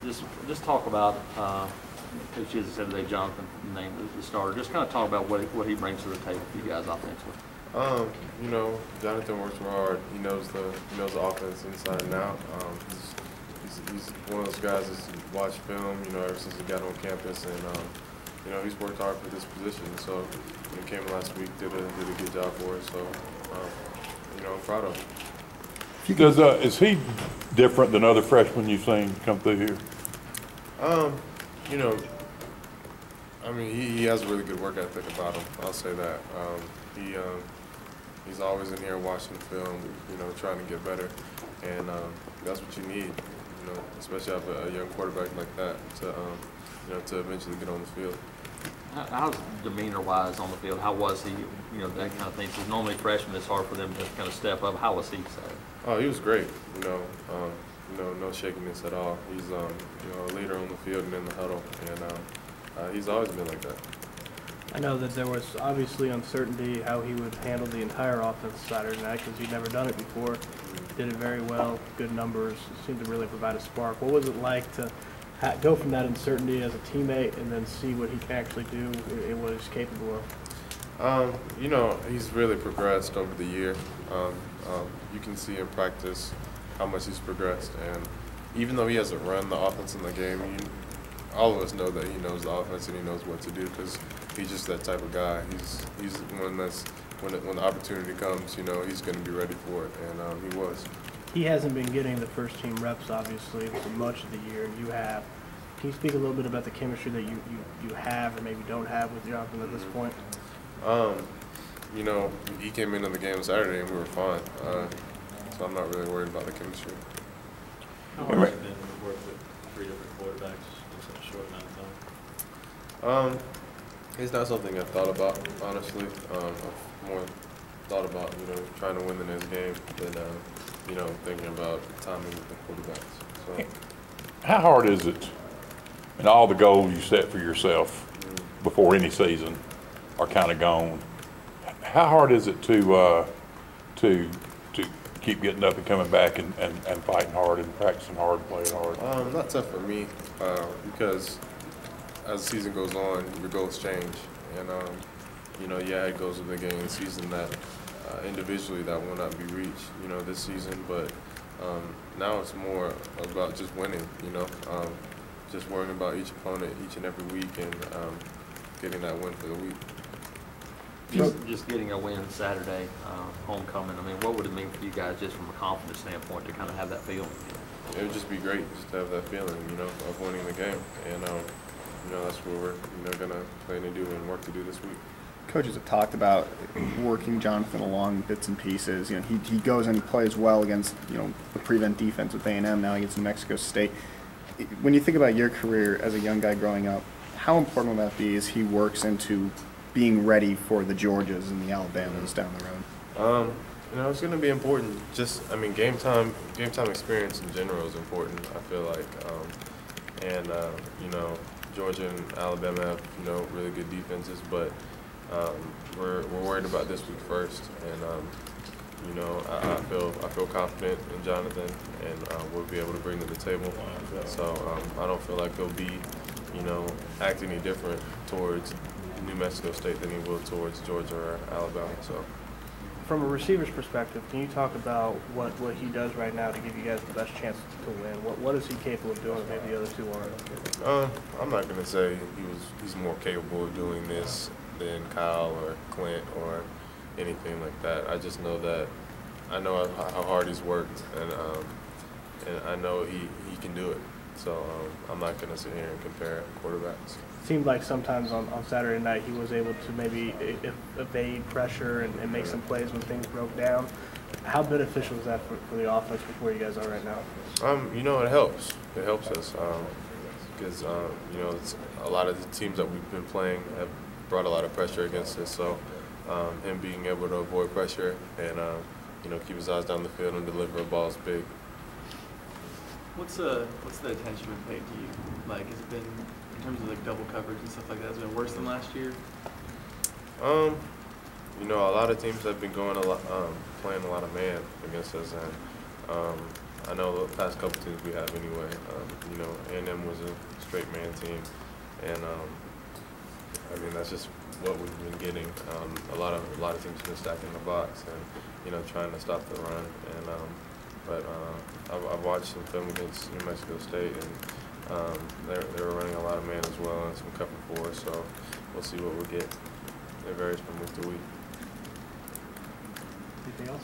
Just talk about Coach as I said today, Jonathan named the starter. Just kind of talk about what he brings to the table for you guys offensively. You know, Jonathan works real hard. He knows the offense inside and out. He's one of those guys that's watched film, you know, ever since he got on campus, and you know, he's worked hard for this position. So when he came last week, did a good job for us. So you know, I'm proud of him. Is he different than other freshmen you've seen come through here? You know, I mean, he has a really good work ethic about him. I'll say that. He's always in here watching film, you know, trying to get better, and that's what you need, you know, especially have a young quarterback like that to, you know, to eventually get on the field. How's demeanor-wise on the field? How was he? You know, that kind of thing. Because normally freshmen, it's hard for them to kind of step up. How was he? Oh, he was great. You know, no shakiness at all. He's you know, a leader on the field and in the huddle, and he's always been like that. I know that there was obviously uncertainty how he would handle the entire offense Saturday night because he'd never done it before. Did it very well, good numbers, seemed to really provide a spark. What was it like to go from that uncertainty as a teammate and then see what he can actually do and what he's capable of? You know, he's really progressed over the year. You can see in practice how much he's progressed, and even though he hasn't run the offense in the game, all of us know that he knows the offense and he knows what to do because he's just that type of guy. He's one that's when the opportunity comes, you know, he's going to be ready for it, and he was. He hasn't been getting the first team reps obviously for much of the year. You have. Can you speak a little bit about the chemistry that you have or maybe don't have with Jonathan at this point? You know, he came into the game Saturday and we were fine, so I'm not really worried about the chemistry. How hard has it been to work with three different quarterbacks in such a short amount of time? It's not something I've thought about, honestly. I've more thought about, you know, trying to win the next game than, you know, thinking about timing with the quarterbacks. So. How hard is it, and all the goals you set for yourself before any season are kind of gone, how hard is it to keep getting up and coming back and fighting hard and practicing hard and playing hard? Not tough for me because as the season goes on, your goals change. And, you know, yeah, it goes with the game season that individually that will not be reached, you know, this season. But now it's more about just winning, you know, just worrying about each opponent each and every week and getting that win for the week. Just getting a win Saturday, homecoming. I mean, what would it mean for you guys just from a confidence standpoint to kind of have that feeling? It would just be great just to have that feeling, you know, of winning the game. And, you know, that's what we're, you know, going to plan to do and work to do this week. Coaches have talked about working Jonathan along bits and pieces. You know, he goes and he plays well against, you know, the prevent defense with A&M, now against New Mexico State. When you think about your career as a young guy growing up, how important will that be as he works into being ready for the Georgias and the Alabamas down the road? You know, it's going to be important. Just, I mean, game time experience in general is important, I feel like. And you know, Georgia and Alabama have, you know, really good defenses, but we're worried about this week first. And you know, I feel confident in Jonathan, and we'll be able to bring to the table. So I don't feel like he'll be, you know, act any different towards New Mexico State than he will towards Georgia or Alabama. So, from a receiver's perspective, can you talk about what he does right now to give you guys the best chance to win? What is he capable of doing that maybe the other two aren't? I'm not going to say he's more capable of doing this than Kyle or Clint or anything like that. I just know that I know how hard he's worked, and I know he can do it. So I'm not going to sit here and compare quarterbacks. Seemed like sometimes on Saturday night he was able to maybe evade pressure and make some plays when things broke down. How beneficial is that for the offense with where you guys are right now? You know, it helps. It helps us because, you know, a lot of the teams that we've been playing have brought a lot of pressure against us. So him being able to avoid pressure and, you know, keep his eyes down the field and deliver a ball is big. What's the attention been paid to you? Like, has it been, in terms of like double coverage and stuff like that, has it been worse than last year? You know, a lot of teams have been going playing a lot of man against us, and I know the past couple teams we have anyway. You know, A&M was a straight man team, and I mean that's just what we've been getting. A lot of teams have been stacking the box and you know trying to stop the run. And but I've watched some film against New Mexico State, and they were running a lot of man as well and some cover four. So we'll see what we get. It varies from week to week. Anything else?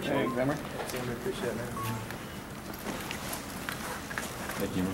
Hey, Zimmer? Appreciate it, man. Thank you.